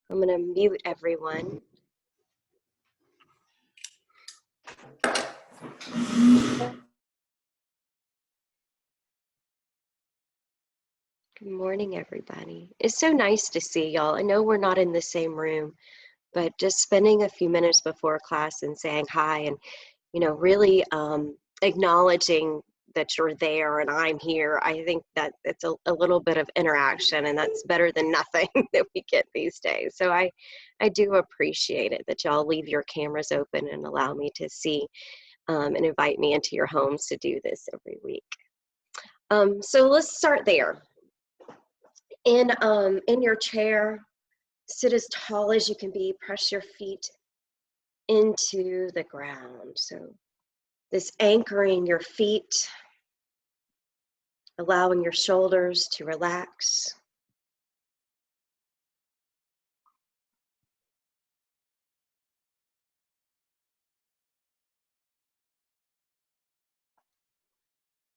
I'm going to mute everyone. Good morning, everybody. It's so nice to see y'all. I know we're not in the same room, but just spending a few minutes before class and saying hi and, really acknowledging that you're there and I'm here. I think that it's a little bit of interaction, and that's better than nothing that we get these days. So I do appreciate it that y'all leave your cameras open and allow me to see and invite me into your homes to do this every week. So let's start there. In your chair, sit as tall as you can be. Press your feet into the ground. So this anchoring your feet, allowing your shoulders to relax.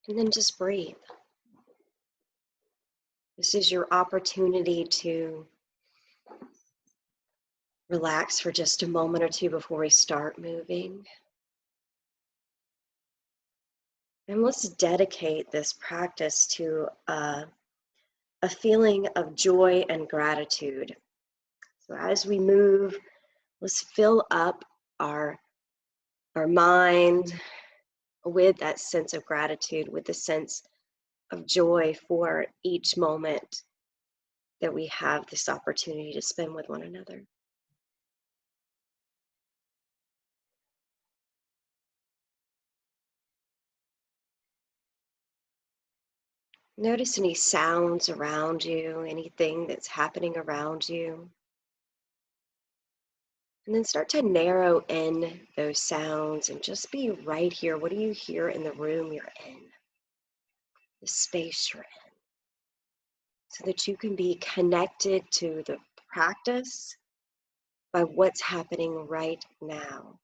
And then just breathe. This is your opportunity to relax for just a moment or two before we start moving. And let's dedicate this practice to a feeling of joy and gratitude. So as we move, let's fill up our mind with that sense of gratitude, with the sense of joy for each moment that we have this opportunity to spend with one another. Notice any sounds around you, anything that's happening around you. And then start to narrow in those sounds and just be right here. What do you hear in the room you're in? The space you're in. So that you can be connected to the practice by what's happening right now.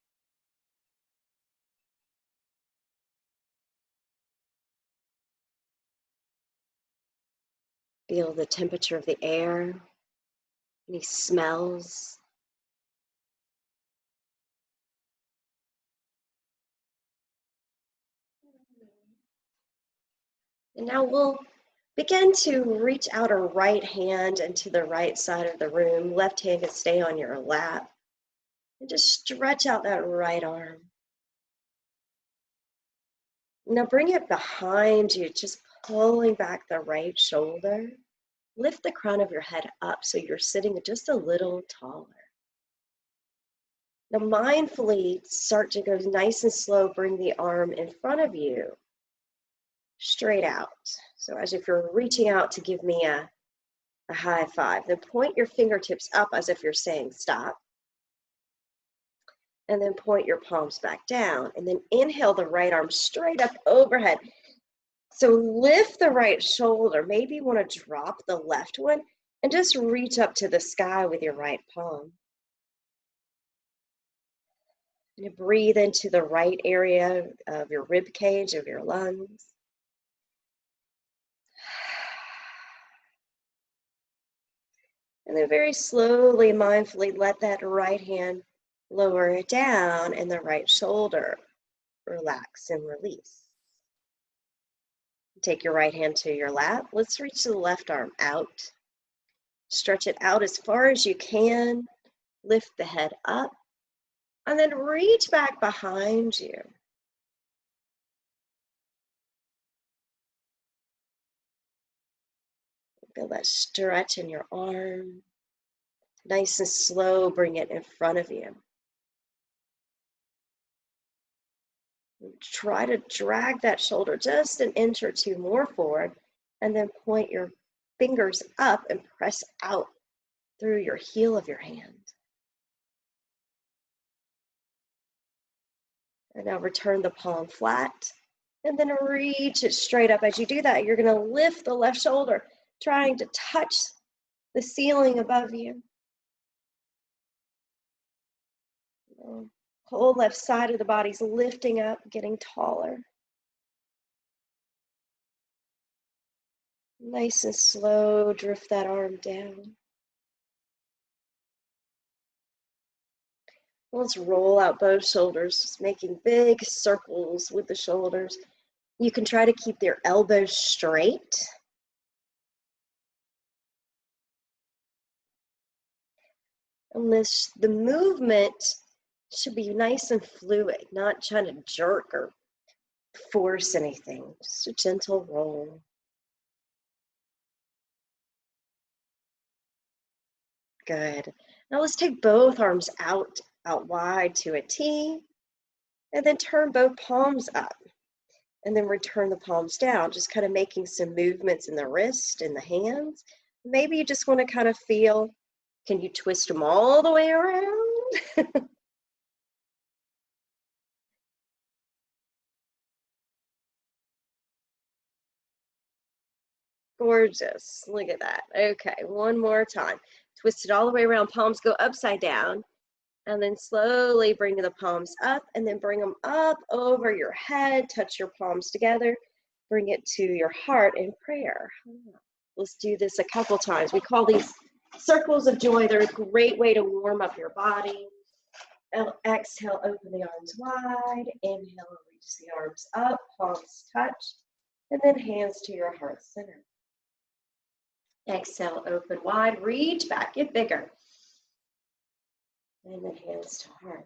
Feel the temperature of the air, any smells. And now we'll begin to reach out our right hand into the right side of the room. Left hand can stay on your lap. And just stretch out that right arm. Now bring it behind you, just pulling back the right shoulder. Lift the crown of your head up so you're sitting just a little taller. Now mindfully start to go nice and slow, bring the arm in front of you, straight out. So as if you're reaching out to give me a high five. Then point your fingertips up as if you're saying stop. And then point your palms back down. And then inhale the right arm straight up overhead. So lift the right shoulder. Maybe you want to drop the left one and just reach up to the sky with your right palm. And breathe into the right area of your rib cage, of your lungs. And then very slowly, mindfully, let that right hand lower it down and the right shoulder relax and release. Take your right hand to your lap. Let's reach the left arm out. Stretch it out as far as you can. Lift the head up. And then reach back behind you. Feel that stretch in your arm. Nice and slow, bring it in front of you. Try to drag that shoulder just an inch or two more forward, and then point your fingers up and press out through your heel of your hand. And now return the palm flat, and then reach it straight up. As you do that, you're going to lift the left shoulder, trying to touch the ceiling above you. Whole left side of the body's lifting up, getting taller. Nice and slow, drift that arm down. Let's roll out both shoulders, just making big circles with the shoulders. You can try to keep your elbows straight. And the movement should be nice and fluid, not trying to jerk or force anything, just a gentle roll. Good. Now let's take both arms out wide to a T, and then turn both palms up, and then return the palms down, just kind of making some movements in the wrist and the hands. Maybe you just want to kind of feel, can you twist them all the way around? Gorgeous. Look at that. Okay, one more time. Twist it all the way around. Palms go upside down. And then slowly bring the palms up, and then bring them up over your head. Touch your palms together. Bring it to your heart in prayer. Let's do this a couple times. We call these circles of joy. They're a great way to warm up your body. Exhale, open the arms wide. Inhale, reach the arms up. Palms touch. And then hands to your heart center. Exhale, open wide, reach back, get bigger. And then hands to heart.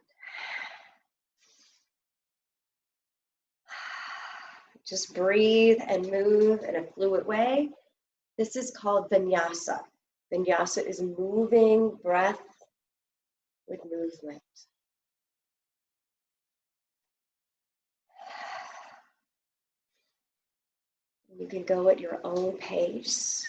Just breathe and move in a fluid way. This is called vinyasa. Vinyasa is moving breath with movement. You can go at your own pace.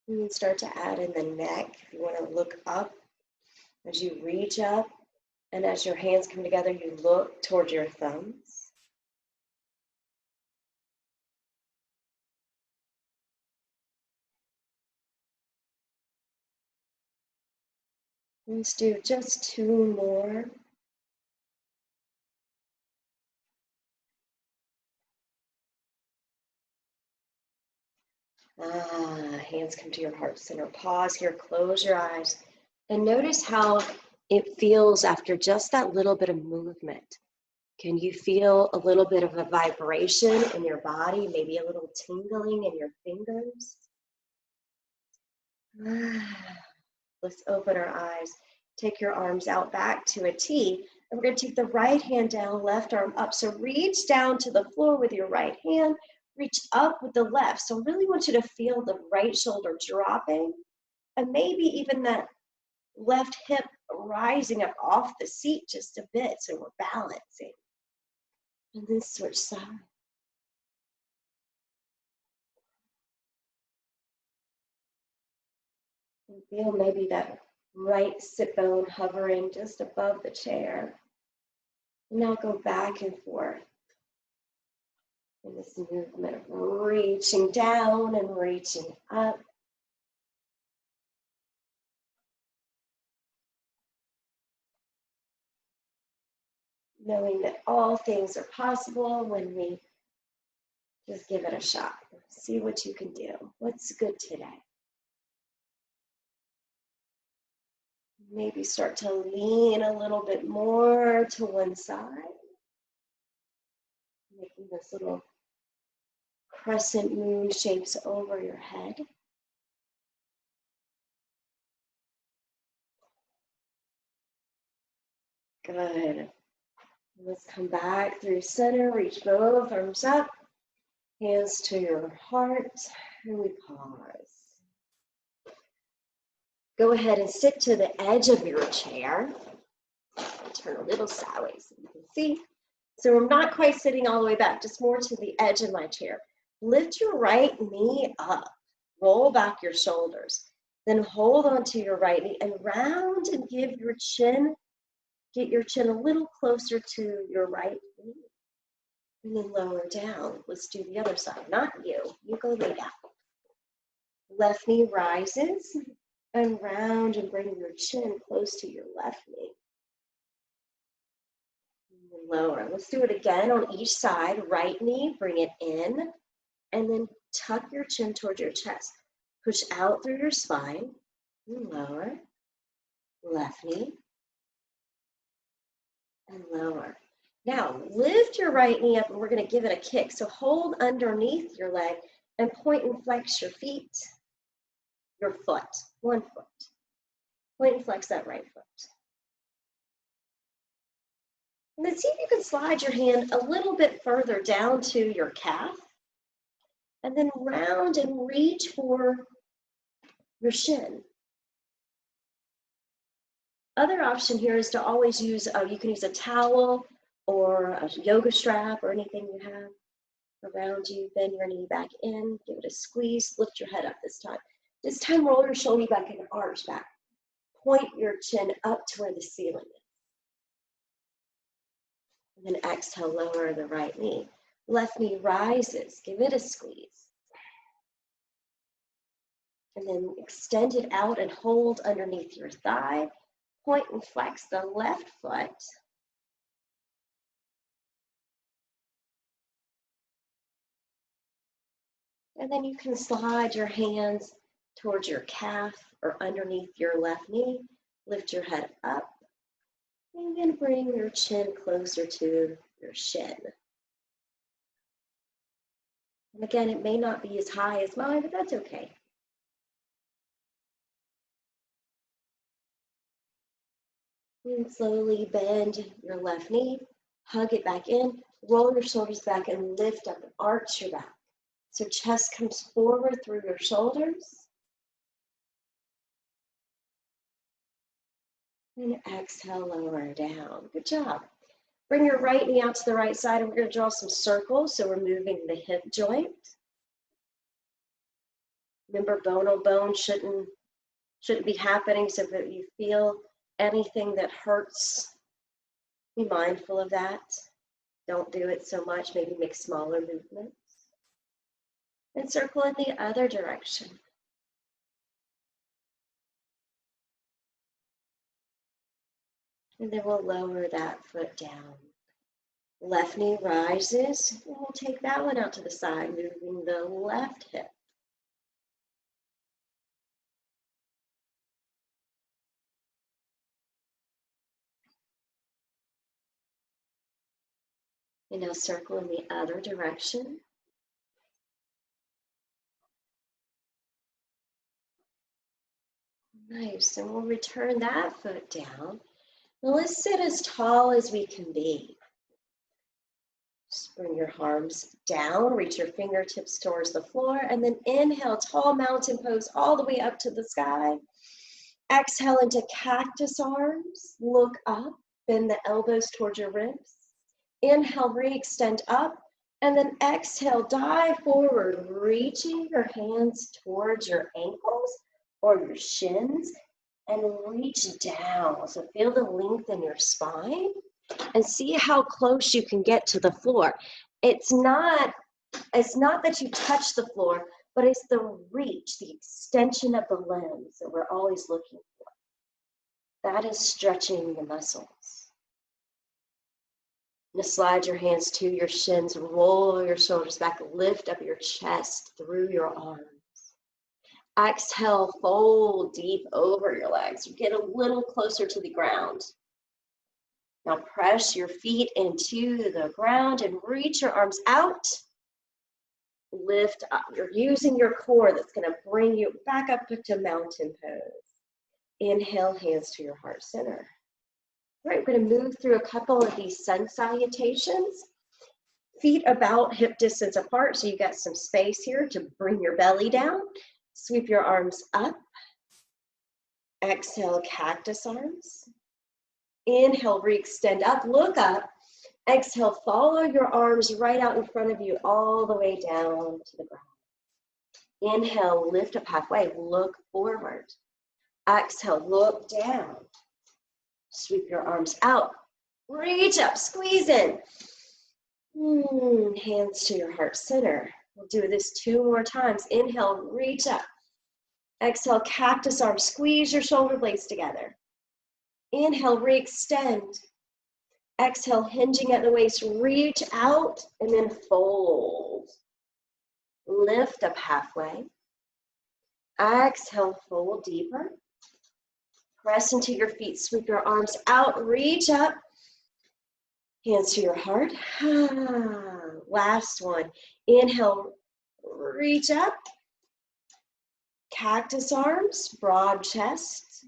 You can start to add in the neck. If you want to look up as you reach up, and as your hands come together, you look toward your thumbs. Let's do just 2 more. Hands come to your heart center. Pause here, close your eyes, and notice how it feels after just that little bit of movement. Can you feel a little bit of a vibration in your body, maybe a little tingling in your fingers? Let's open our eyes. Take your arms out back to a T, and we're going to take the right hand down, left arm up. So reach down to the floor with your right hand, reach up with the left. So really want you to feel the right shoulder dropping, and maybe even that left hip rising up off the seat just a bit, so we're balancing. And then switch sides. And feel maybe that right sit bone hovering just above the chair. Now go back and forth in this movement of reaching down and reaching up. Knowing that all things are possible when we just give it a shot. See what you can do. What's good today? Maybe start to lean a little bit more to one side. Making this little crescent moon shapes over your head. Good. Let's come back through center, reach both arms up, hands to your heart, and we pause. Go ahead and sit to the edge of your chair. Turn a little sideways so you can see. So I'm not quite sitting all the way back, just more to the edge of my chair. Lift your right knee up, roll back your shoulders, then hold onto your right knee and round and give your chin, get your chin a little closer to your right knee. And then lower down. Let's do the other side, not you. You go lay down. Left knee rises and round and bring your chin close to your left knee. lower. Let's do it again on each side. Right knee, bring it in, and then tuck your chin towards your chest. Push out through your spine, and lower. Left knee, and lower. Now, lift your right knee up, and we're going to give it a kick. So hold underneath your leg and point and flex your feet, your foot, one foot. Point and flex that right foot. And then see if you can slide your hand a little bit further down to your calf, and then round and reach for your shin. Other option here is to always use, you can use a towel or a yoga strap or anything you have around you. Bend your knee back in, give it a squeeze, lift your head up this time. This time, roll your shoulder back and arch back. Point your chin up to where the ceiling is. And then exhale, lower the right knee. Left knee rises, give it a squeeze. And then extend it out and hold underneath your thigh. Point and flex the left foot. And then you can slide your hands towards your calf or underneath your left knee. Lift your head up. And then bring your chin closer to your shin. And again, it may not be as high as mine, but that's okay. And slowly bend your left knee, hug it back in, roll your shoulders back and lift up and arch your back. So chest comes forward through your shoulders. And exhale, lower down. Good job. Bring your right knee out to the right side, and we're going to draw some circles. So we're moving the hip joint. Remember, bone on bone shouldn't be happening, so that you feel anything that hurts, be mindful of that. Don't do it so much, maybe make smaller movements. And circle in the other direction. And then we'll lower that foot down. Left knee rises, and we'll take that one out to the side, moving the left hip. And now circle in the other direction. Nice, and we'll return that foot down. Now let's sit as tall as we can be. Just bring your arms down, reach your fingertips towards the floor, and then inhale, tall mountain pose all the way up to the sky. Exhale into cactus arms, look up, bend the elbows towards your ribs. Inhale, re-extend up, and then exhale, dive forward, reaching your hands towards your ankles or your shins, and reach down. So feel the length in your spine, and see how close you can get to the floor. It's not that you touch the floor, but it's the reach, the extension of the limbs that we're always looking for. That is stretching the muscles. Now slide your hands to your shins, roll your shoulders back, lift up your chest through your arms. Exhale, fold deep over your legs. Get a little closer to the ground. Now press your feet into the ground and reach your arms out. Lift up. You're using your core that's going to bring you back up to mountain pose. Inhale, hands to your heart center. All right, we're going to move through a couple of these sun salutations. Feet about hip distance apart, so you got some space here to bring your belly down. Sweep your arms up. Exhale, cactus arms. Inhale, re-extend up, look up. Exhale, follow your arms right out in front of you, all the way down to the ground. Inhale, lift up halfway, look forward. Exhale, look down. Sweep your arms out. Reach up, squeeze in. Hands to your heart center. We'll do this 2 more times. Inhale, reach up. Exhale, cactus arms. Squeeze your shoulder blades together. Inhale, re-extend. Exhale, hinging at the waist, reach out and then fold. Lift up halfway. Exhale, fold deeper. Press into your feet, sweep your arms out, reach up. Hands to your heart. Last one. Inhale, reach up. Cactus arms, broad chest.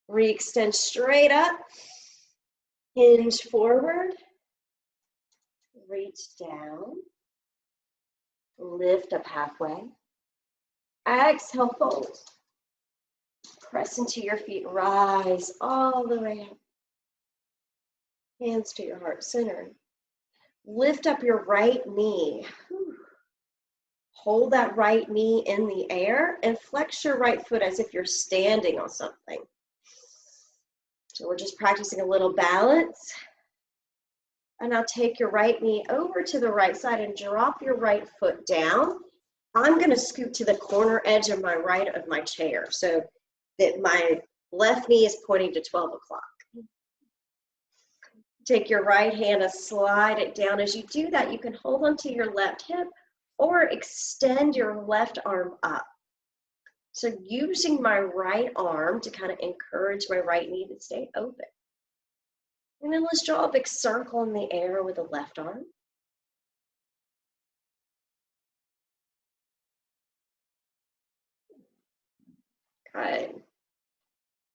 Re-extend straight up. Hinge forward. Reach down. Lift up halfway. Exhale, fold. Press into your feet, rise all the way up. Hands to your heart center. Lift up your right knee. Hold that right knee in the air and flex your right foot as if you're standing on something. So we're just practicing a little balance. And now take your right knee over to the right side and drop your right foot down. I'm going to scoot to the corner edge of my chair so that my left knee is pointing to 12 o'clock. Take your right hand and slide it down. As you do that, you can hold onto your left hip or extend your left arm up. So using my right arm to kind of encourage my right knee to stay open. And then let's draw a big circle in the air with the left arm. Good.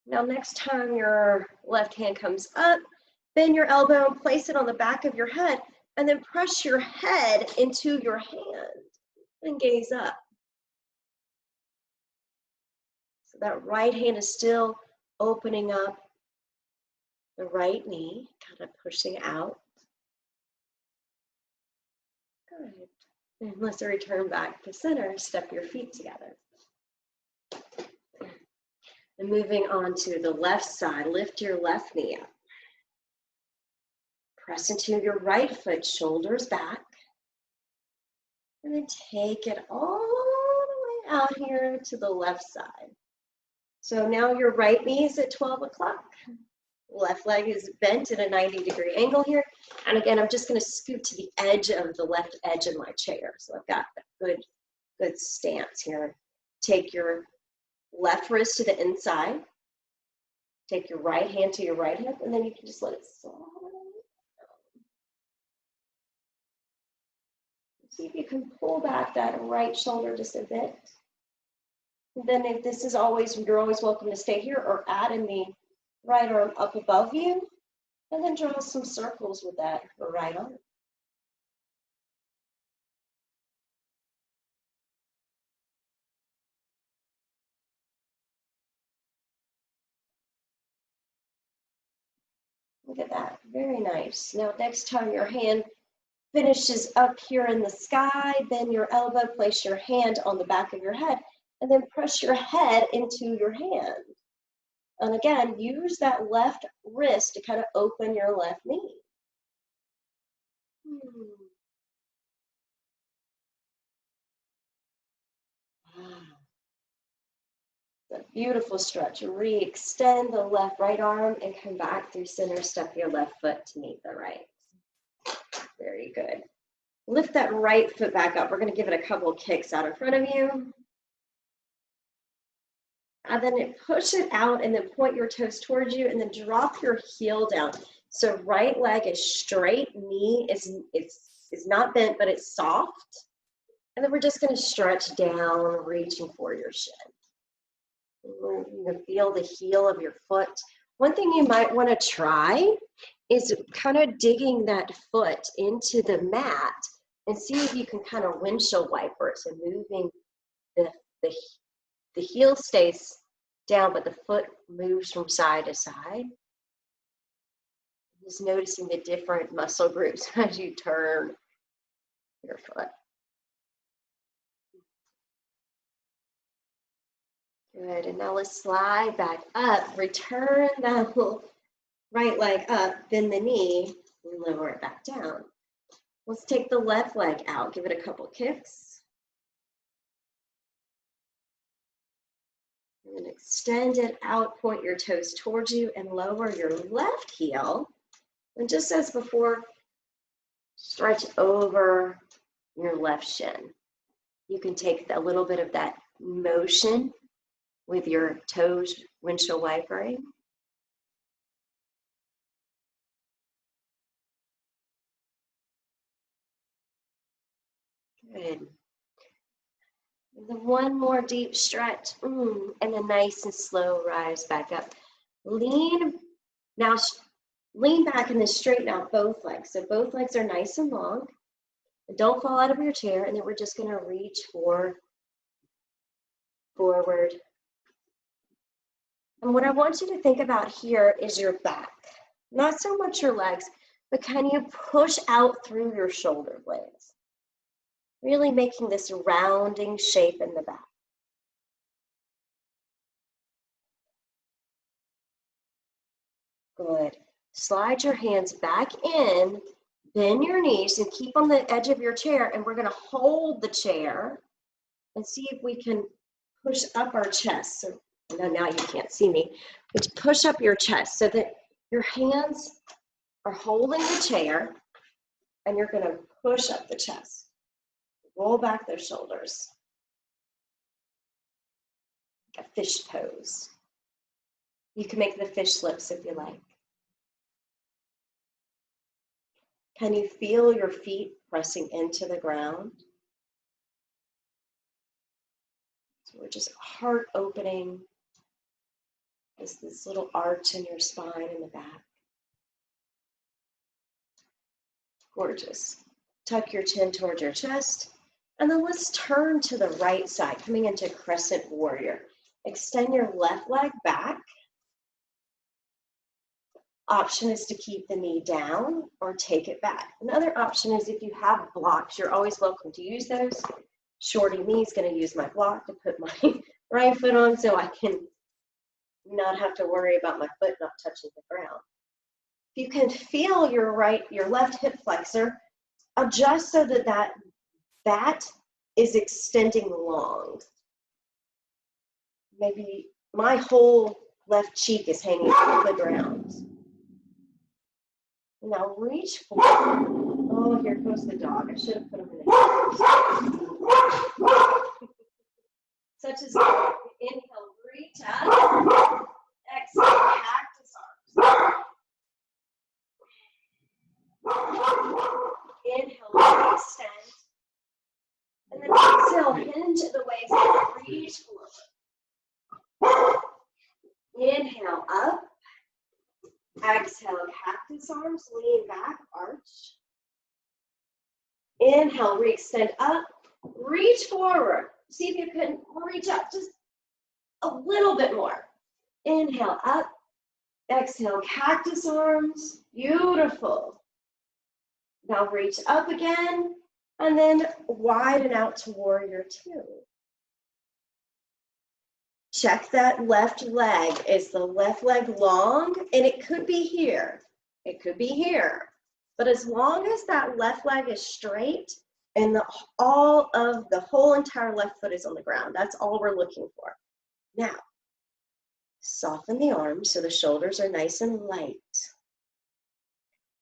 Now next time your left hand comes up, bend your elbow and place it on the back of your head, and then press your head into your hand and gaze up. So that right hand is still opening up the right knee, kind of pushing out. Good. And let's return back to center, step your feet together. And moving on to the left side, lift your left knee up. Press into your right foot, shoulders back. And then take it all the way out here to the left side. So now your right knee is at 12 o'clock. Left leg is bent at a 90-degree angle here. And again, I'm just going to scoot to the edge of the left edge of my chair. So I've got a good stance here. Take your left wrist to the inside. Take your right hand to your right hip, and then you can just let it slide. See if you can pull back that right shoulder just a bit. And then if this is always, you're always welcome to stay here or add in the right arm up above you, and then draw some circles with that right arm. Look at that, very nice. Now next time your hand finishes up here in the sky, bend your elbow, place your hand on the back of your head, and then press your head into your hand. And again, use that left wrist to kind of open your left knee. It's a beautiful stretch. Re-extend the left right arm and come back through center. Step your left foot to meet the right. Very good. Lift that right foot back up. We're going to give it a couple of kicks out in front of you. And then push it out and then point your toes towards you and then drop your heel down. So right leg is straight, knee is not bent, but it's soft. And then we're just going to stretch down, reaching for your shin. You can feel the heel of your foot. One thing you might want to try is kind of digging that foot into the mat and see if you can kind of windshield wiper it. So moving the heel stays down, but the foot moves from side to side. Just noticing the different muscle groups as you turn your foot. Good, and now let's slide back up. Return that right leg up, bend the knee, and lower it back down. Let's take the left leg out. Give it a couple kicks. And then extend it out, point your toes towards you, and lower your left heel. And just as before, stretch over your left shin. You can take a little bit of that motion with your toes windshield wipering. Good. And then one more deep stretch, and a nice and slow rise back up. Lean back and then straighten out both legs. So both legs are nice and long. And don't fall out of your chair. And then we're just going to reach forward. And what I want you to think about here is your back. Not so much your legs, but can you push out through your shoulder blades? Really making this rounding shape in the back. Good. Slide your hands back in, bend your knees, and keep on the edge of your chair. And we're going to hold the chair and see if we can push up our chest. So now you can't see me, but push up your chest so that your hands are holding the chair, and you're going to push up the chest. Roll back those shoulders. A fish pose. You can make the fish lips if you like. Can you feel your feet pressing into the ground? So we're just heart opening. There's this little arch in your spine in the back. Gorgeous. Tuck your chin towards your chest. And then let's turn to the right side, coming into crescent warrior. Extend your left leg back. Option is to keep the knee down or take it back. Another option is if you have blocks, you're always welcome to use those. Shorty me is going to use my block to put my right foot on so I can not have to worry about my foot not touching the ground. If you can feel your left hip flexor, adjust so that is extending long. Maybe my whole left cheek is hanging off the ground. Now reach forward. Oh, here goes the dog. I should have put him in the Such as inhale, reach up. Exhale, cactus arms. Inhale, extend. And then exhale, hinge the waist and reach forward. Inhale, up. Exhale, cactus arms, lean back, arch. Inhale, re-extend up, reach forward. See if you can reach up just a little bit more. Inhale, up. Exhale, cactus arms. Beautiful. Now reach up again, and then widen out to warrior two. Check that left leg. Is the left leg long? And it could be here. It could be here. But as long as that left leg is straight and the whole entire left foot is on the ground, that's all we're looking for. Now, soften the arms so the shoulders are nice and light.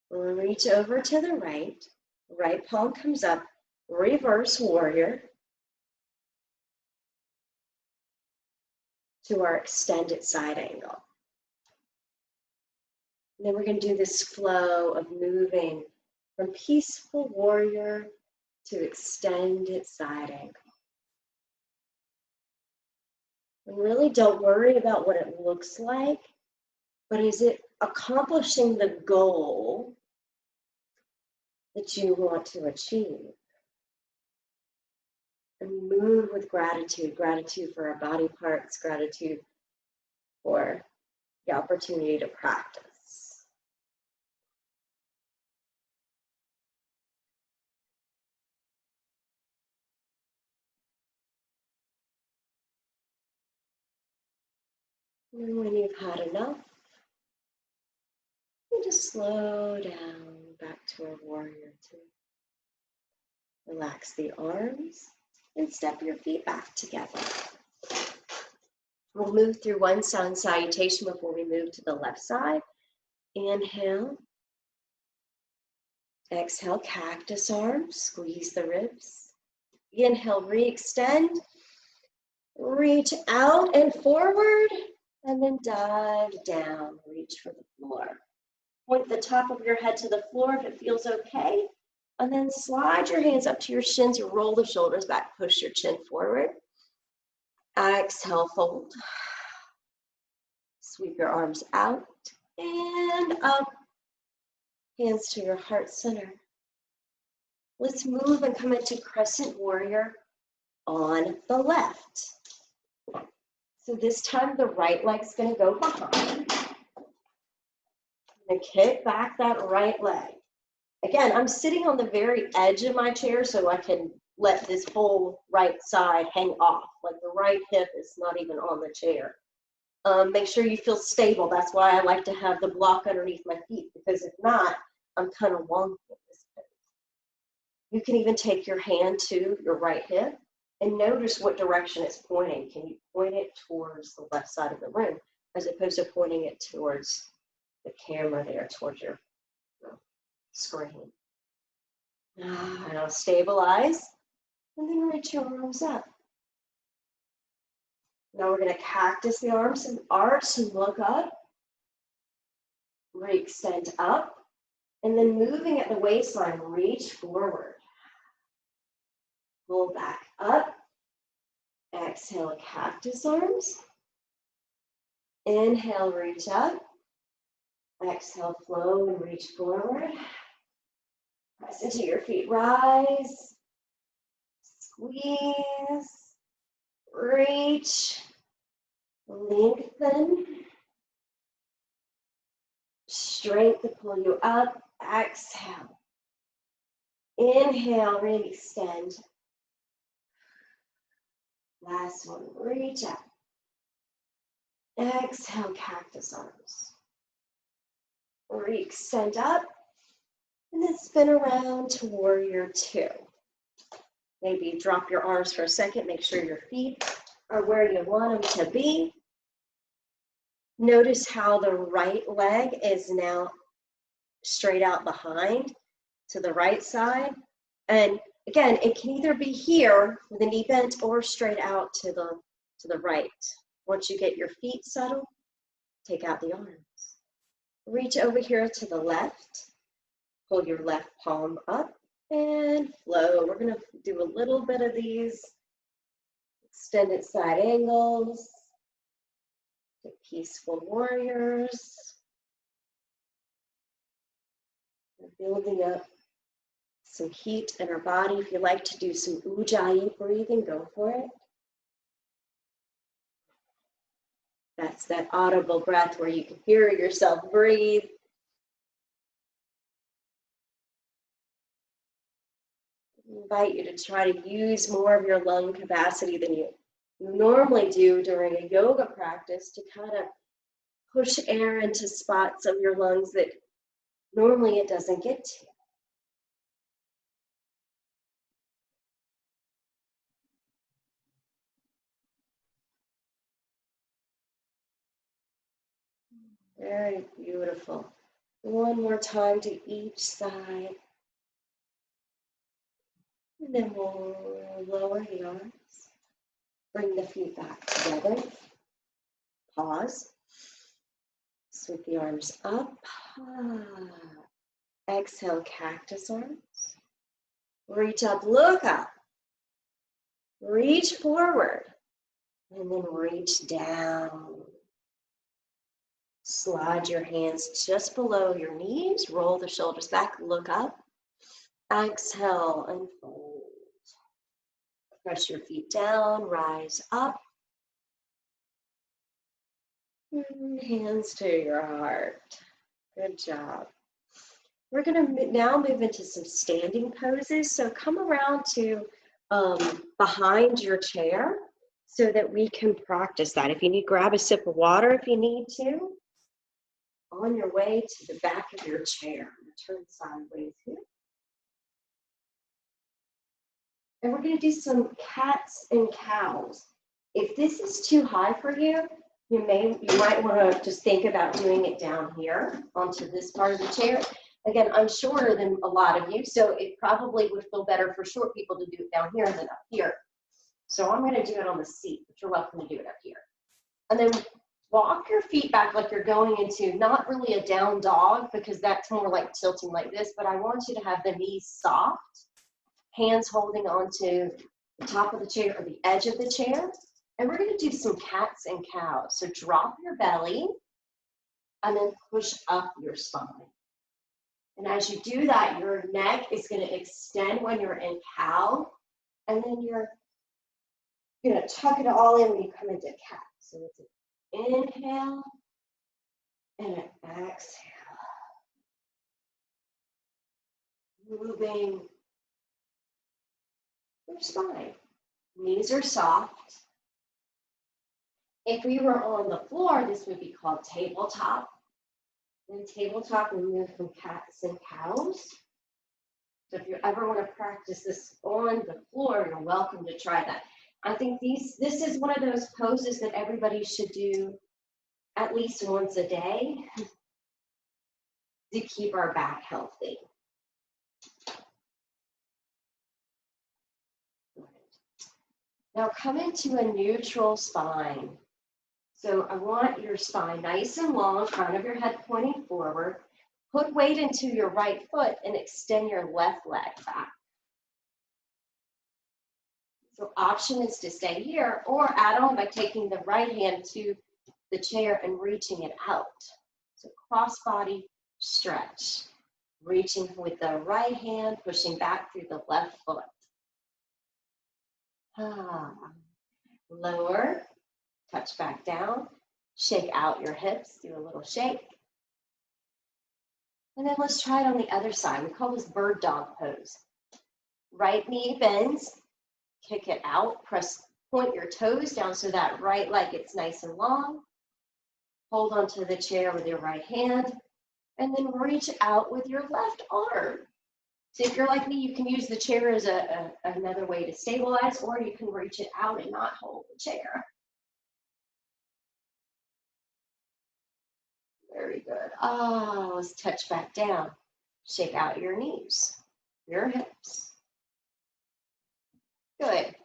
Reach over to the right. Right palm comes up. Reverse warrior. To our extended side angle. And then we're going to do this flow of moving from peaceful warrior to extended side angle. And really don't worry about what it looks like, but is it accomplishing the goal that you want to achieve? And move with gratitude, gratitude for our body parts, gratitude for the opportunity to practice. And when you've had enough, you just slow down back to our warrior two. Relax the arms and step your feet back together. We'll move through one sun salutation before we move to the left side. Inhale, Exhale, cactus arms, squeeze the ribs. Inhale, re-extend. Reach out and forward, and then dive down, reach for the floor. Point the top of your head to the floor if it feels okay, and then slide your hands up to your shins, roll the shoulders back, push your chin forward. Exhale, fold. Sweep your arms out and up, hands to your heart center. Let's move and come into crescent warrior on the left. So this time the right leg's gonna go behind. And kick back that right leg. Again, I'm sitting on the very edge of my chair so I can let this whole right side hang off. Like the right hip is not even on the chair. Make sure you feel stable. That's why I like to have the block underneath my feet, because if not, I'm kind of wonky in this pose. You can even take your hand to your right hip and notice what direction it's pointing. Can you point it towards the left side of the room as opposed to pointing it towards the camera there, towards your screen? And I'll stabilize and then reach your arms up. Now we're going to cactus the arms and arch and look up, re-extend up, and then moving at the waistline, reach forward. Pull back up. Exhale, cactus arms. Inhale, reach up. Exhale, flow and reach forward. Press into your feet, rise. Squeeze. Reach. Lengthen. Strength to pull you up. Exhale. Inhale, re-extend. Last one, reach up. Exhale, cactus arms. Re-extend up, and then spin around to warrior two. Maybe drop your arms for a second, make sure your feet are where you want them to be. Notice how the right leg is now straight out behind to the right side. And again, it can either be here with the knee bent or straight out to the right. Once you get your feet settled, take out the arms. Reach over here to the left. Pull your left palm up and flow. We're going to do a little bit of these extended side angles, the peaceful warriors. We're building up some heat in our body. If you like to do some ujjayi breathing, go for it. That's that audible breath where you can hear yourself breathe. I invite you to try to use more of your lung capacity than you normally do during a yoga practice to kind of push air into spots of your lungs that normally it doesn't get to. Very beautiful. One more time to each side. And then we'll lower the arms. Bring the feet back together. Pause. Sweep the arms up. Exhale, cactus arms. Reach up, look up. Reach forward. And then reach down. Slide your hands just below your knees. Roll the shoulders back, look up. Exhale and fold. Press your feet down, rise up. And hands to your heart. Good job. We're going to now move into some standing poses. So come around to behind your chair so that we can practice that. If you need, grab a sip of water if you need to. On your way to the back of your chair. Turn sideways here. And we're going to do some cats and cows. If this is too high for you, you might want to just think about doing it down here onto this part of the chair. Again, I'm shorter than a lot of you, so it probably would feel better for short people to do it down here than up here. So I'm gonna do it on the seat, but you're welcome to do it up here. And then walk your feet back like you're going into not really a down dog, because that's more like tilting like this, but I want you to have the knees soft, hands holding onto the top of the chair or the edge of the chair. And we're gonna do some cats and cows. So drop your belly and then push up your spine. And as you do that, your neck is gonna extend when you're in cow, and then you're gonna tuck it all in when you come into cat. So it's an inhale and an exhale. Moving your spine. Knees are soft. If we were on the floor, this would be called tabletop. In tabletop, we move from cats and cows. So if you ever want to practice this on the floor, you're welcome to try that. I think this is one of those poses that everybody should do at least once a day to keep our back healthy. Now come into a neutral spine. So I want your spine nice and long, crown of your head pointing forward. Put weight into your right foot and extend your left leg back. So option is to stay here or add on by taking the right hand to the chair and reaching it out. So cross body stretch. Reaching with the right hand, pushing back through the left foot. Lower, touch back down, shake out your hips, do a little shake. And then let's try it on the other side. We call this bird dog pose. Right knee bends, kick it out, point your toes down so that right leg gets nice and long. Hold onto the chair with your right hand, and then reach out with your left arm. So if you're like me, you can use the chair as another way to stabilize, or you can reach it out and not hold the chair. Very good. Let's touch back down. Shake out your knees, your hips. Good.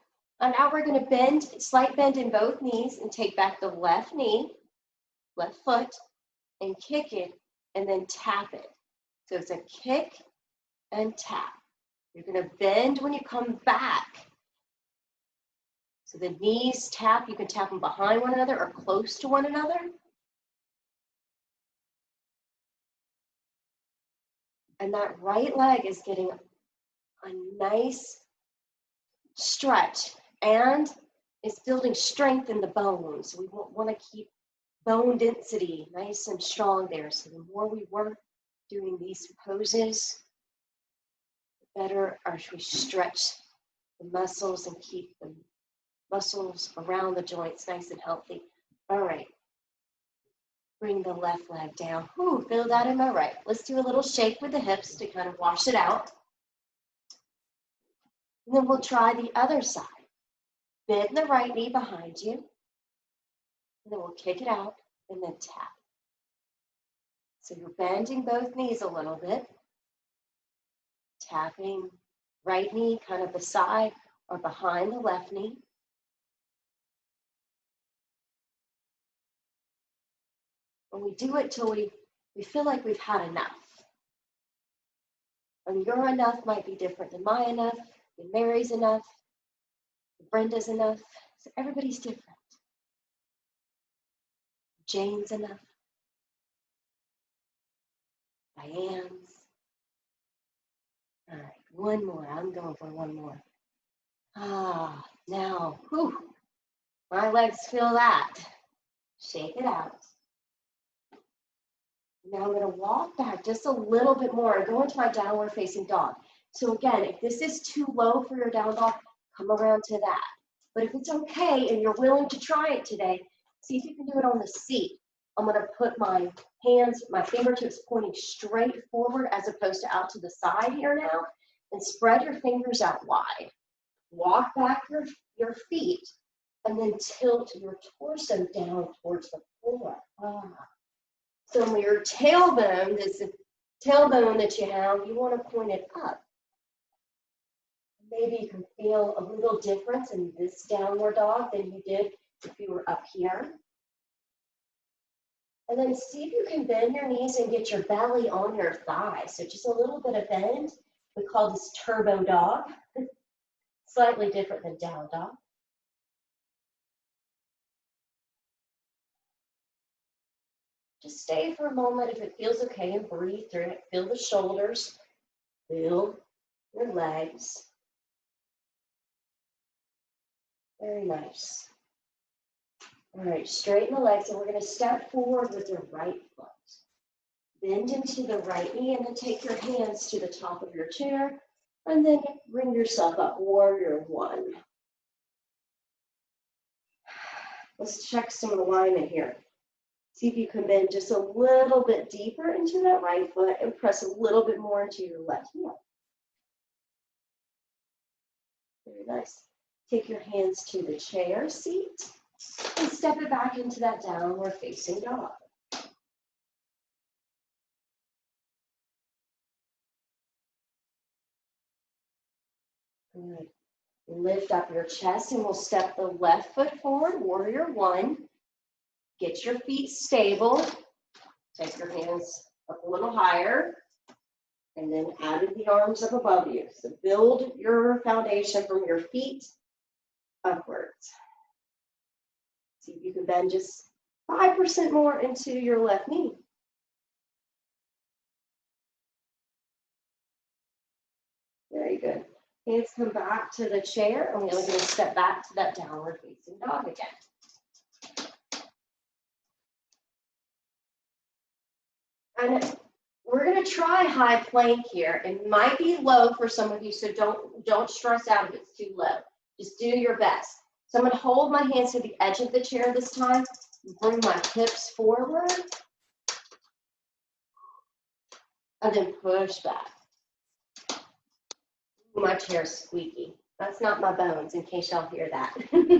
And now we're going to bend, slight bend in both knees, and take back the left knee, left foot, and kick it, and then tap it. So it's a kick and tap. You're going to bend when you come back. So the knees tap, you can tap them behind one another or close to one another. And that right leg is getting a nice stretch, and it's building strength in the bones. We want to keep bone density nice and strong there. So the more we work doing these poses, the better we stretch the muscles and keep the muscles around the joints nice and healthy. All right. Bring the left leg down. Ooh, feel that in my right. Let's do a little shake with the hips to kind of wash it out. And then we'll try the other side. Bend the right knee behind you. And then we'll kick it out and then tap. So you're bending both knees a little bit. Tapping right knee kind of beside or behind the left knee. And we do it till we feel like we've had enough. And your enough might be different than my enough, than Mary's enough, than Brenda's enough. So everybody's different. Jane's enough. Diane's. All right, one more. I'm going for one more. Now, whew, my legs feel that. Shake it out. Now I'm going to walk back just a little bit more and go into my downward facing dog. So again, if this is too low for your down dog, come around to that. But if it's okay and you're willing to try it today, see if you can do it on the seat. I'm going to put my hands, my fingertips pointing straight forward as opposed to out to the side here now, and spread your fingers out wide. Walk back your feet and then tilt your torso down towards the floor. So your tailbone is tailbone that you have, you want to point it up. Maybe you can feel a little difference in this downward dog than you did if you were up here. And then see if you can bend your knees and get your belly on your thighs. So just a little bit of bend. We call this turbo dog. Slightly different than down dog. Just stay for a moment if it feels okay and breathe through it. Feel the shoulders. Feel your legs. Very nice. All right, straighten the legs, and we're going to step forward with your right foot. Bend into the right knee, and then take your hands to the top of your chair, and then bring yourself up, warrior one. Let's check some alignment here. See if you can bend just a little bit deeper into that right foot and press a little bit more into your left heel. Very nice. Take your hands to the chair seat and step it back into that downward facing dog. Good. Lift up your chest and we'll step the left foot forward, warrior one. Get your feet stable. Take your hands up a little higher and then add the arms up above you. So build your foundation from your feet upwards. See if you can bend just 5% more into your left knee. Very good. Hands come back to the chair, and we're going to step back to that downward facing dog again. And we're going to try high plank here. It might be low for some of you, so don't stress out if it's too low. Just do your best. So I'm going to hold my hands to the edge of the chair this time. Bring my hips forward. And then push back. My chair's squeaky. That's not my bones, in case y'all hear that.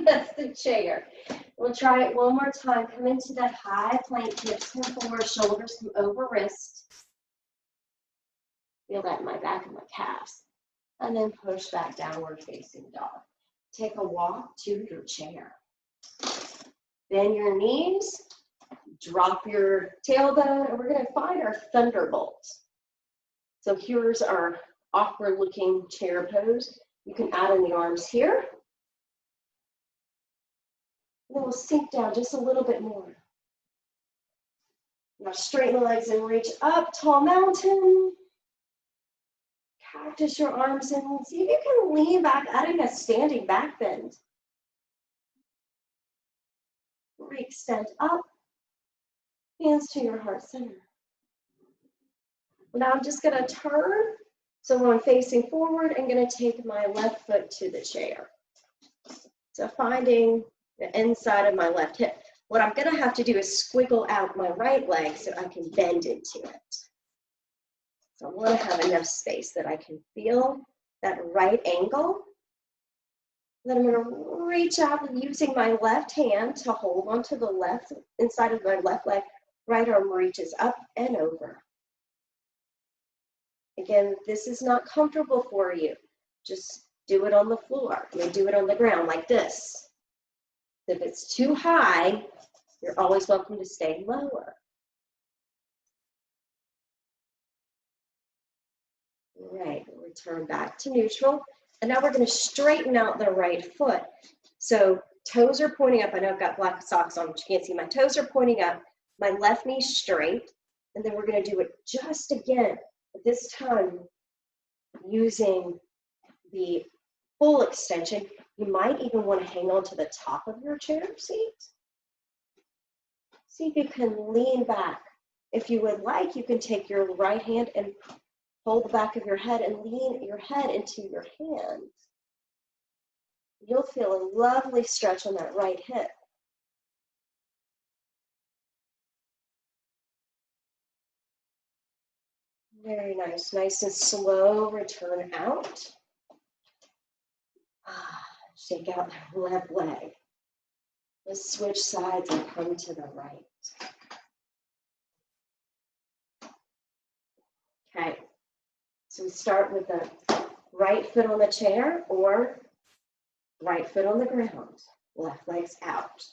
That's the chair. We'll try it one more time. Come into that high plank, hips come forward, shoulders come over wrist. Feel that in my back and my calves. And then push back, downward facing dog. Take a walk to your chair. Bend your knees, drop your tailbone, and we're going to find our thunderbolt. So here's our awkward looking chair pose. You can add in the arms here. And then we'll sink down just a little bit more. Now straighten the legs and reach up, tall mountain. Cactus your arms in. See if you can lean back, adding a standing back bend. Re-extend up, hands to your heart center. Now I'm just going to turn. So when I'm facing forward, I'm going to take my left foot to the chair. So finding the inside of my left hip. What I'm going to have to do is squiggle out my right leg so I can bend into it. So I want to have enough space that I can feel that right angle. Then I'm going to reach out and using my left hand to hold onto the left inside of my left leg. Right arm reaches up and over. Again, if this is not comfortable for you, just do it on the floor. You may do it on the ground like this. If it's too high, you're always welcome to stay lower. All right, return back to neutral. And now we're going to straighten out the right foot. So toes are pointing up. I know I've got black socks on, but you can't see. My toes are pointing up. My left knee straight. And then we're going to do it just again. But this time, using the full extension, you might even want to hang on to the top of your chair seat. See if you can lean back. If you would like, you can take your right hand and hold the back of your head and lean your head into your hand. You'll feel a lovely stretch on that right hip. Very nice. Nice and slow, return out. Shake out the left leg. Let's switch sides and come to the right. Okay, so we start with the right foot on the chair or right foot on the ground, left leg's out.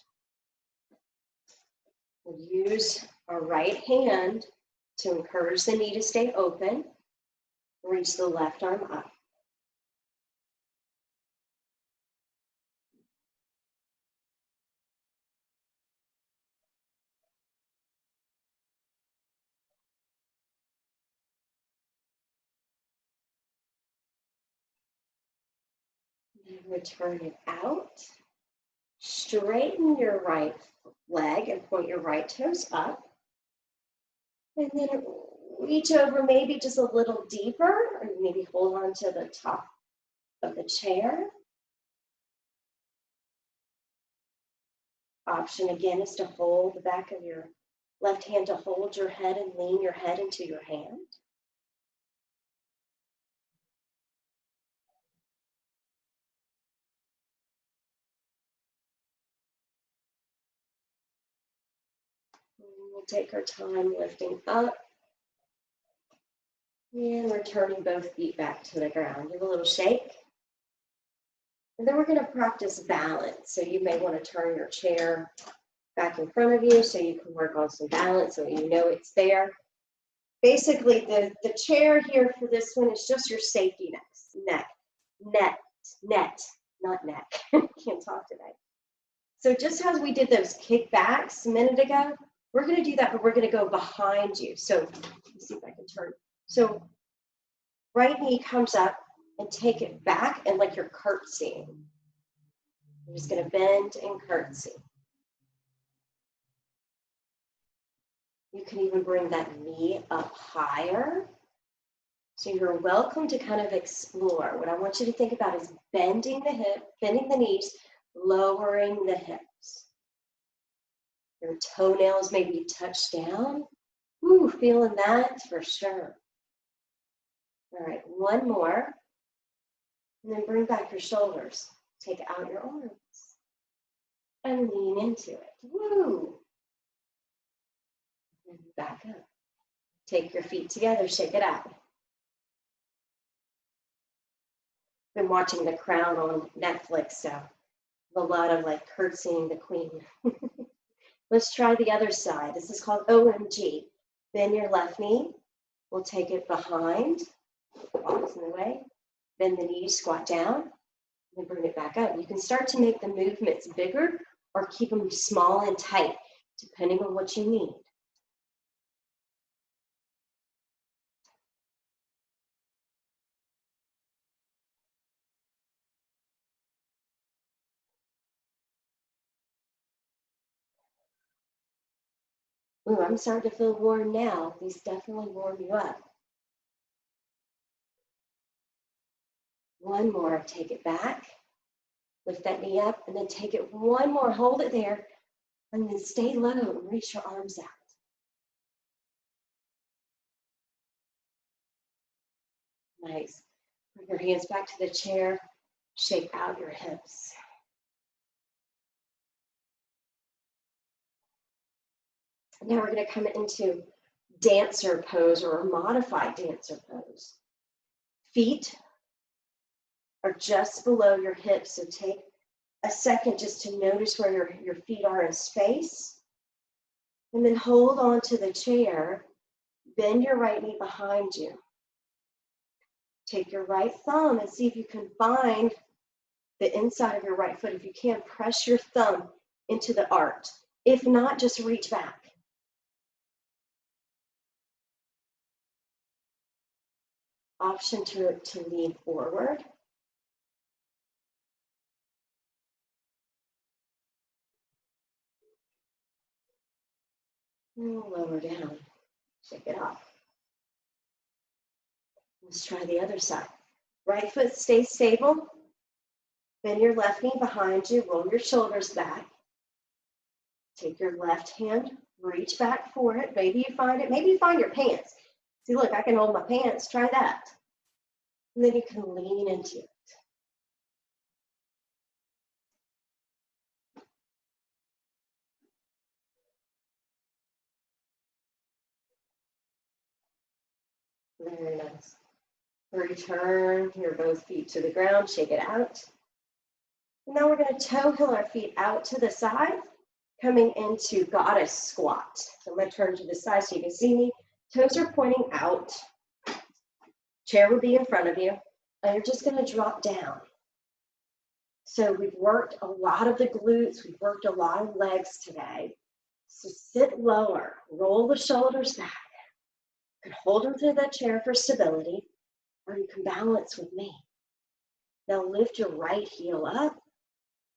We'll use our right hand to encourage the knee to stay open. Reach the left arm up. And return it out. Straighten your right leg and point your right toes up. And then reach over maybe just a little deeper, or maybe hold on to the top of the chair. Option again is to hold the back of your left hand to hold your head and lean your head into your hand. And we'll take our time lifting up and returning both feet back to the ground. Give a little shake. And then we're going to practice balance. So you may want to turn your chair back in front of you so you can work on some balance so you know it's there. Basically, the chair here for this one is just your safety net, not neck. Can't talk today. So just as we did those kickbacks a minute ago, we're going to do that, but we're going to go behind you. So let me see if I can turn. So right knee comes up and take it back and like you're curtsying. You're just going to bend and curtsy. You can even bring that knee up higher. So you're welcome to kind of explore. What I want you to think about is bending the hip, bending the knees, lowering the hips. Your toenails maybe touch down. Ooh, feeling that for sure. All right, one more. And then bring back your shoulders. Take out your arms. And lean into it. Woo! And back up. Take your feet together, shake it out. Been watching The Crown on Netflix, so a lot of like curtsying the queen. Let's try the other side. This is called OMG. Bend your left knee. We'll take it behind. Walks in the way. Bend the knees, squat down, and bring it back up. You can start to make the movements bigger or keep them small and tight, depending on what you need. Ooh, I'm starting to feel warm now. These definitely warm you up. One more, take it back. Lift that knee up, and then take it one more, hold it there, and then stay low and reach your arms out. Nice. Bring your hands back to the chair, shake out your hips. Now we're going to come into dancer pose or a modified dancer pose. Feet are just below your hips, so take a second just to notice where your feet are in space. And then hold on to the chair, bend your right knee behind you. Take your right thumb and see if you can find the inside of your right foot. If you can, press your thumb into the arch. If not, just reach back. Option to lean forward. And lower down. Shake it off. Let's try the other side. Right foot stays stable. Bend your left knee behind you. Roll your shoulders back. Take your left hand, reach back for it. Maybe you find it. Maybe you find your pants. See, look, I can hold my pants. Try that. And then you can lean into it. Very nice. Return your both feet to the ground, shake it out. Now we're going to toe heel our feet out to the side, coming into goddess squat. So I'm going to turn to the side so you can see me. Toes are pointing out. Chair would be in front of you. And you're just going to drop down. So we've worked a lot of the glutes. We've worked a lot of legs today. So sit lower. Roll the shoulders back. You can hold them to the chair for stability, or you can balance with me. Now lift your right heel up,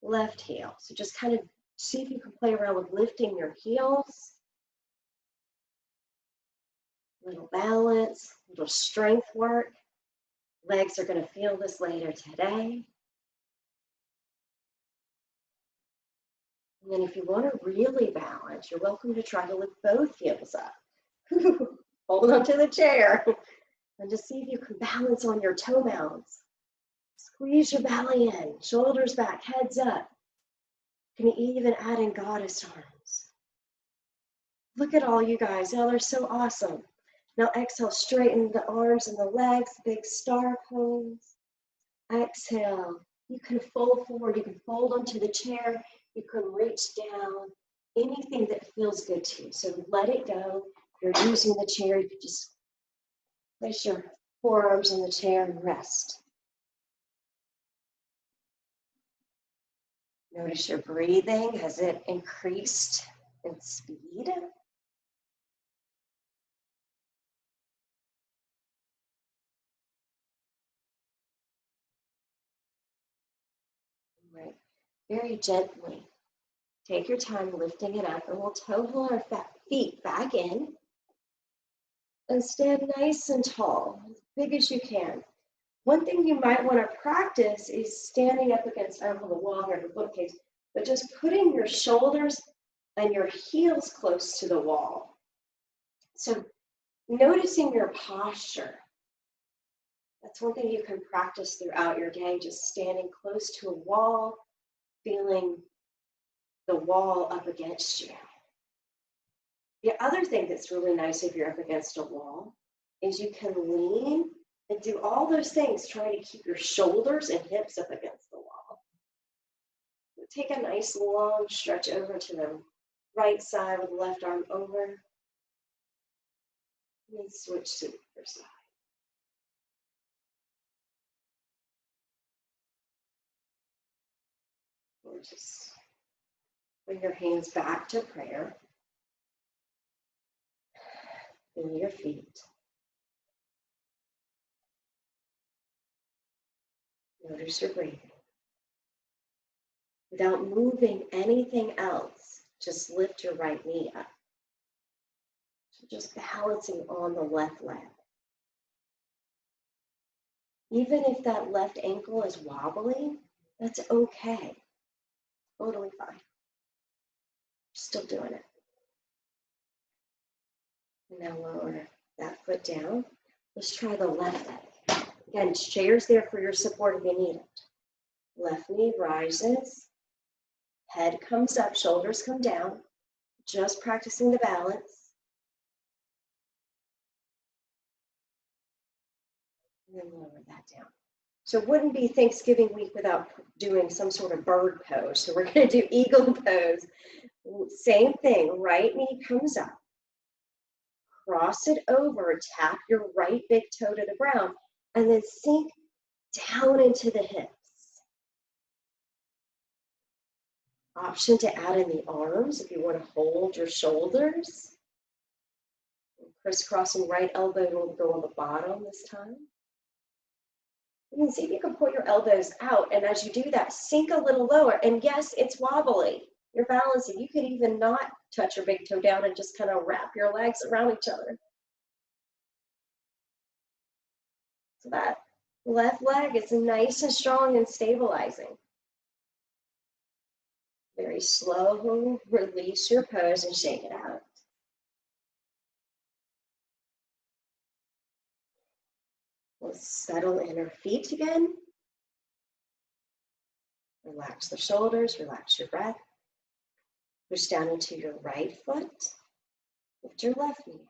left heel. So just kind of see if you can play around with lifting your heels. Little balance, little strength work. Legs are going to feel this later today. And then if you want to really balance, you're welcome to try to lift both heels up. Hold on to the chair. And just see if you can balance on your toe mounds. Squeeze your belly in, shoulders back, heads up. You can even add in goddess arms. Look at all you guys, y'all are so awesome. Now exhale, straighten the arms and the legs, big star pose. Exhale, you can fold forward, you can fold onto the chair, you can reach down, anything that feels good to you. So let it go. If you're using the chair, you can just place your forearms on the chair and rest. Notice your breathing. Has it increased in speed? Right. Very gently. Take your time lifting it up, and we'll toe heel our feet back in and stand nice and tall, as big as you can. One thing you might want to practice is standing up against, I don't have a wall or a bookcase, but just putting your shoulders and your heels close to the wall. So noticing your posture. That's one thing you can practice throughout your day, just standing close to a wall, feeling the wall up against you. The other thing that's really nice if you're up against a wall is you can lean and do all those things, trying to keep your shoulders and hips up against the wall. Take a nice long stretch over to the right side with the left arm over. And then switch to the other side. Or just bring your hands back to prayer. In your feet. Notice your breathing. Without moving anything else, just lift your right knee up. So just balancing on the left leg. Even if that left ankle is wobbly, that's okay. Totally fine. Still doing it. And now lower that foot down. Let's try the left leg. Again, chair's there for your support if you need it. Left knee rises. Head comes up, shoulders come down. Just practicing the balance. And then lower that down. So it wouldn't be Thanksgiving week without doing some sort of bird pose. So we're going to do eagle pose. Same thing, right knee comes up. Cross it over, tap your right big toe to the ground, and then sink down into the hips. Option to add in the arms if you want to hold your shoulders. Crisscrossing right elbow will go on the bottom this time. You can see if you can point your elbows out, and as you do that, sink a little lower. And yes, it's wobbly. You're balancing. You could even not touch your big toe down and just kind of wrap your legs around each other. So that left leg is nice and strong and stabilizing. Very slow, release your pose and shake it out. We'll settle in our feet again. Relax the shoulders, relax your breath. Push down into your right foot. Lift your left knee up.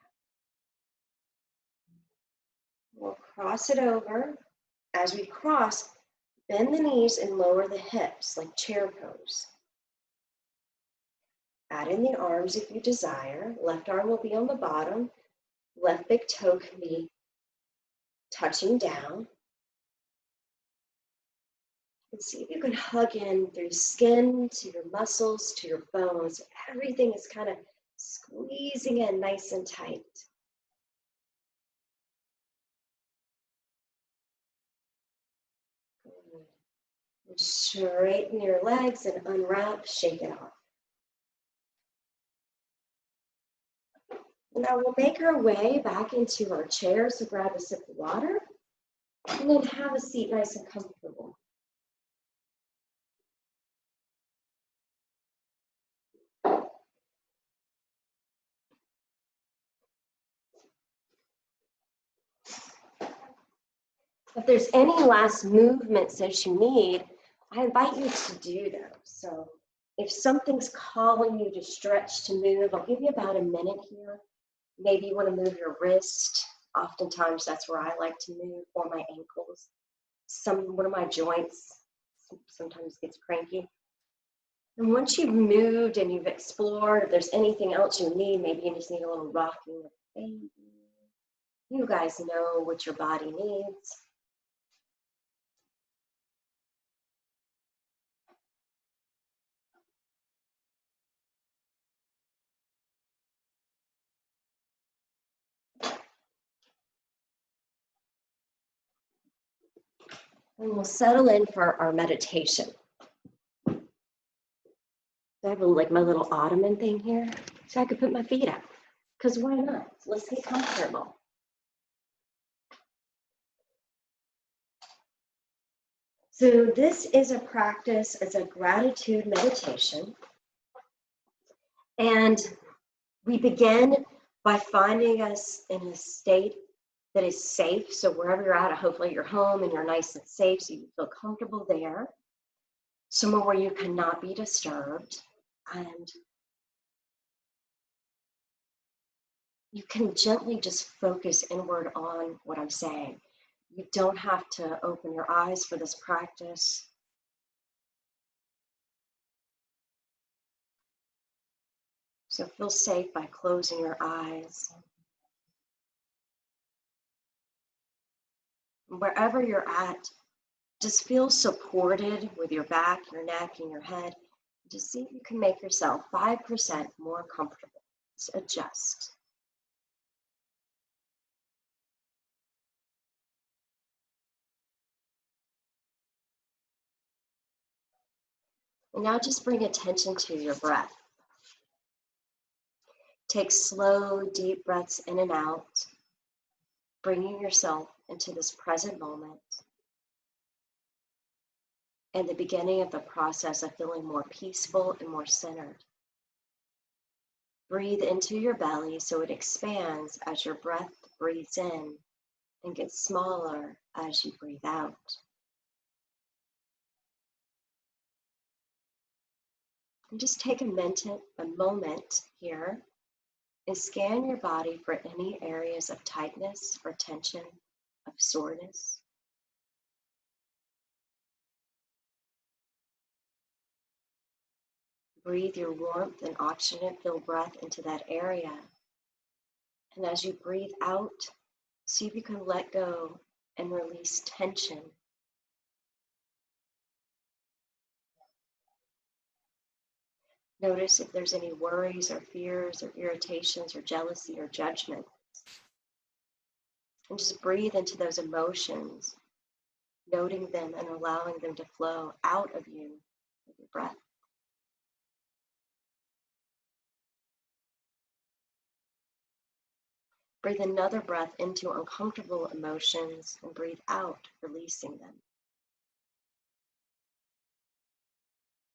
We'll cross it over. As we cross, bend the knees and lower the hips like chair pose. Add in the arms if you desire. Left arm will be on the bottom. Left big toe can be touching down. And see if you can hug in through skin to your muscles to your bones. Everything is kind of squeezing in nice and tight. Good. And straighten your legs and unwrap, shake it off. Now we'll make our way back into our chair, so grab a sip of water and then have a seat nice and comfortable. If there's any last movements that you need, I invite you to do those. So if something's calling you to stretch, to move, I'll give you about a minute here. Maybe you want to move your wrist. Oftentimes that's where I like to move, or my ankles. One of my joints sometimes gets cranky. And once you've moved and you've explored, if there's anything else you need, maybe you just need a little rocking of the baby. You guys know what your body needs. And we'll settle in for our meditation. I have like my little ottoman thing here, so I could put my feet up. Because why not? Let's get comfortable. So this is a practice, it's a gratitude meditation. And we begin by finding us in a state that is safe. So wherever you're at, hopefully you're home and you're nice and safe, so you feel comfortable there. Somewhere where you cannot be disturbed. And you can gently just focus inward on what I'm saying. You don't have to open your eyes for this practice. So feel safe by closing your eyes. Wherever you're at, just feel supported with your back, your neck, and your head. Just see if you can make yourself 5% more comfortable. Just adjust. And now just bring attention to your breath. Take slow, deep breaths in and out, bringing yourself into this present moment and the beginning of the process of feeling more peaceful and more centered. Breathe into your belly so it expands as your breath breathes in and gets smaller as you breathe out. And just take a moment here and scan your body for any areas of tightness or tension, of soreness. Breathe your warmth and oxygen-filled breath into that area. And as you breathe out, see if you can let go and release tension. Notice if there's any worries or fears or irritations or jealousy or judgment. And just breathe into those emotions, noting them and allowing them to flow out of you with your breath. Breathe another breath into uncomfortable emotions and breathe out, releasing them.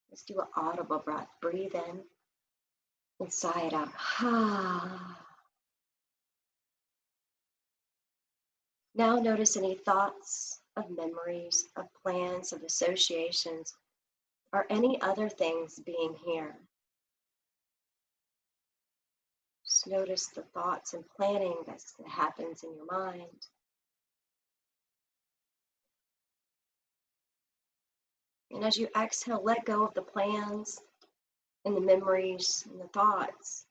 Let's do an audible breath. Breathe in and sigh it out. Now notice any thoughts of memories, of plans, of associations, or any other things being here. Just notice the thoughts and planning that happens in your mind. And as you exhale, let go of the plans and the memories and the thoughts.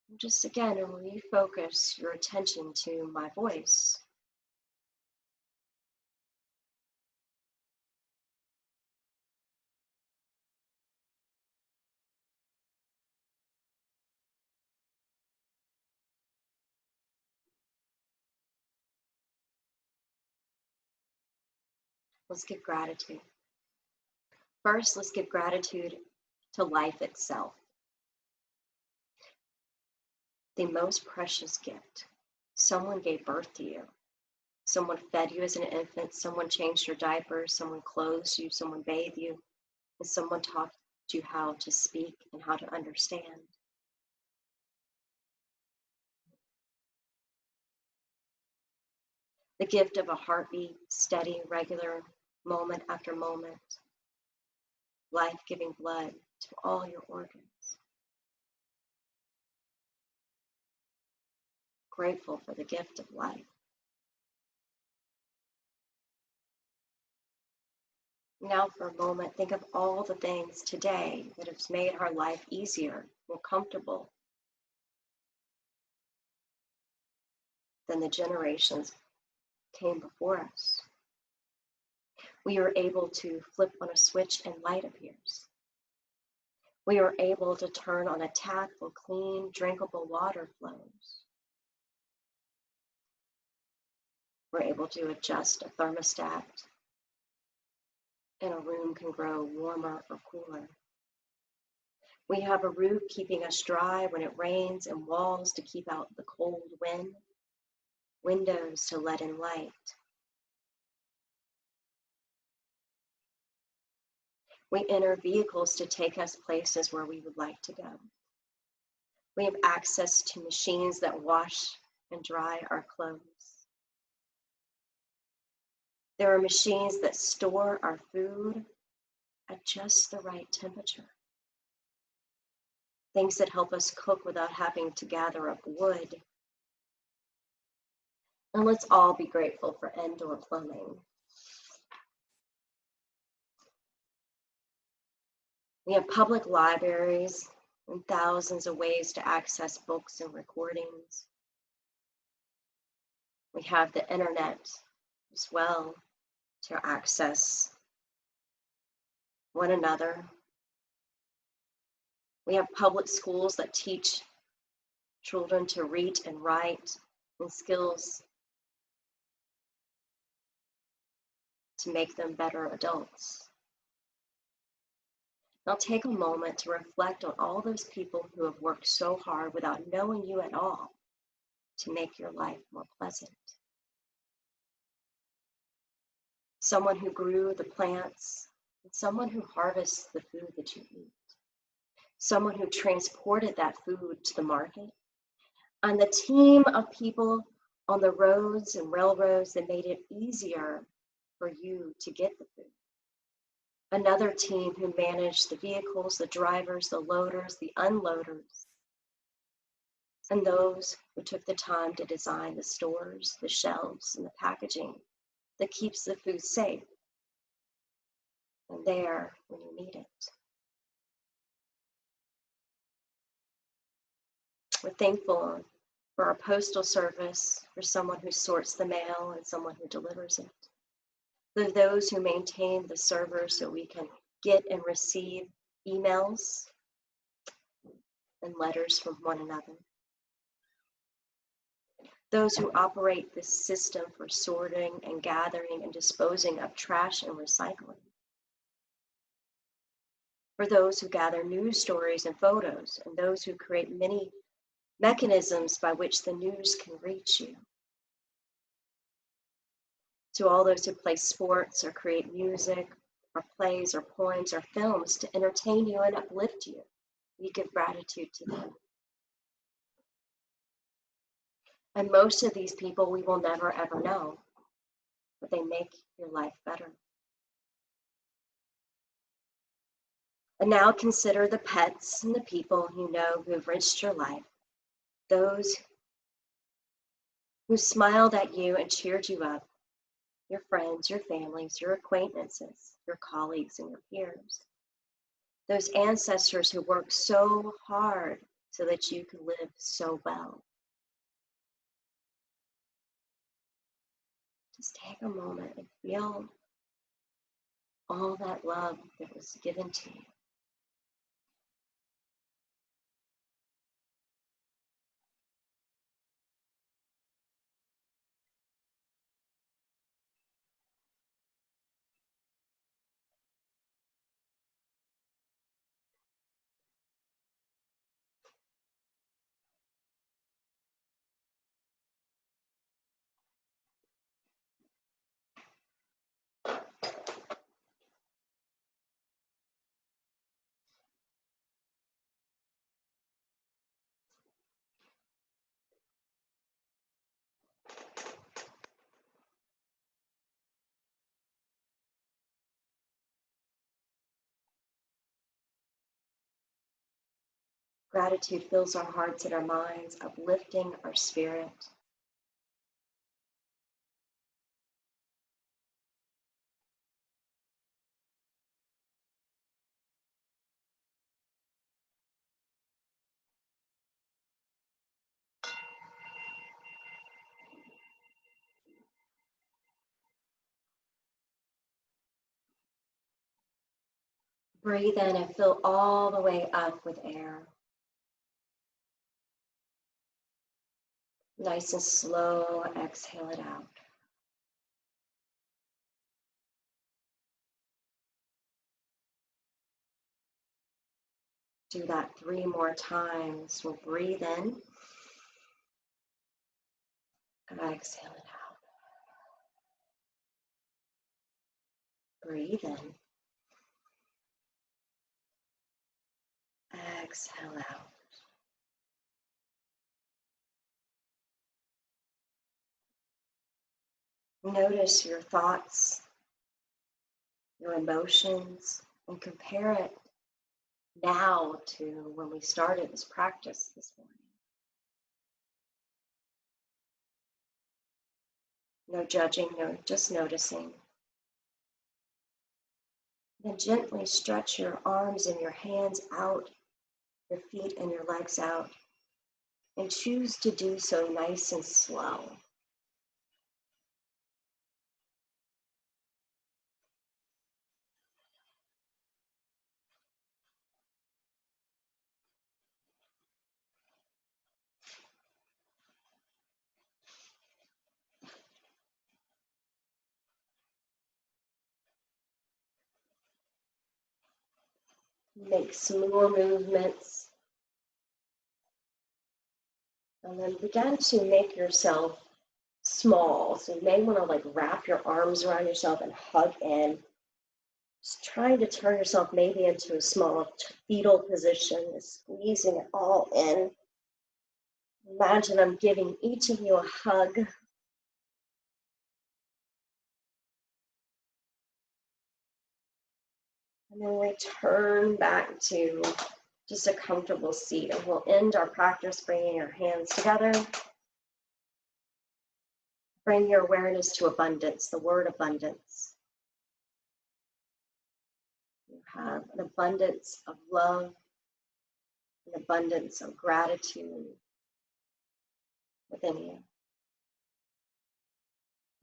And just again, refocus your attention to my voice. Let's give gratitude. First, let's give gratitude to life itself. The most precious gift. Someone gave birth to you. Someone fed you as an infant. Someone changed your diapers. Someone clothed you. Someone bathed you. And someone taught you how to speak and how to understand. The gift of a heartbeat, steady, regular, moment after moment. Life-giving blood to all your organs. Grateful for the gift of life. Now for a moment, think of all the things today that have made our life easier, more comfortable than the generations came before us. We are able to flip on a switch and light appears. We are able to turn on a tap where clean, drinkable water flows. We're able to adjust a thermostat and a room can grow warmer or cooler. We have a roof keeping us dry when it rains and walls to keep out the cold wind, windows to let in light. We enter vehicles to take us places where we would like to go. We have access to machines that wash and dry our clothes. There are machines that store our food at just the right temperature. Things that help us cook without having to gather up wood. And let's all be grateful for indoor plumbing. We have public libraries and thousands of ways to access books and recordings. We have the internet as well to access one another. We have public schools that teach children to read and write and skills to make them better adults. Now take a moment to reflect on all those people who have worked so hard without knowing you at all to make your life more pleasant. Someone who grew the plants, and someone who harvests the food that you eat. Someone who transported that food to the market, and the team of people on the roads and railroads that made it easier for you to get the food. Another team who managed the vehicles, the drivers, the loaders, the unloaders, and those who took the time to design the stores, the shelves, and the packaging that keeps the food safe and there when you need it. We're thankful for our postal service, for someone who sorts the mail and someone who delivers it. For those who maintain the servers so we can get and receive emails and letters from one another. Those who operate this system for sorting and gathering and disposing of trash and recycling. For those who gather news stories and photos, and those who create many mechanisms by which the news can reach you. To all those who play sports or create music or plays or poems or films to entertain you and uplift you, we give gratitude to them. And most of these people we will never ever know, but they make your life better. And now consider the pets and the people you know who have enriched your life, those who smiled at you and cheered you up, your friends, your families, your acquaintances, your colleagues, and your peers. Those ancestors who worked so hard so that you could live so well. Just take a moment and feel all that love that was given to you. Gratitude fills our hearts and our minds, uplifting our spirit. Breathe in and fill all the way up with air. Nice and slow, exhale it out. Do that 3 more times. We'll breathe in and exhale it out. Breathe in. Exhale out. Notice your thoughts, your emotions, and compare it now to when we started this practice this morning. No judging, no, just noticing. Then gently stretch your arms and your hands out, your feet and your legs out, and choose to do so nice and slow. Make some more movements. And then begin to make yourself small. So you may want to like wrap your arms around yourself and hug in. Just trying to turn yourself maybe into a small fetal position, squeezing it all in. Imagine I'm giving each of you a hug. And then return back to just a comfortable seat. And we'll end our practice bringing our hands together. Bring your awareness to abundance, the word abundance. You have an abundance of love, an abundance of gratitude within you.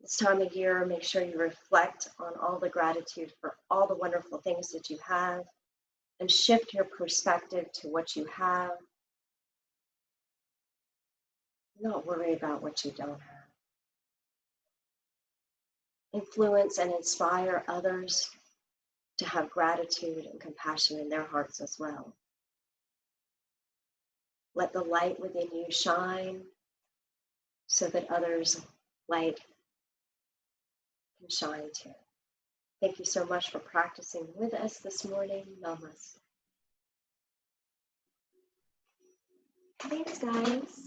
This time of year, make sure you reflect on all the gratitude for all the wonderful things that you have and shift your perspective to what you have. Not worry about what you don't have. Influence and inspire others to have gratitude and compassion in their hearts as well. Let the light within you shine so that others' light can shine too. Thank you so much for practicing with us this morning. Namaste. Thanks, guys.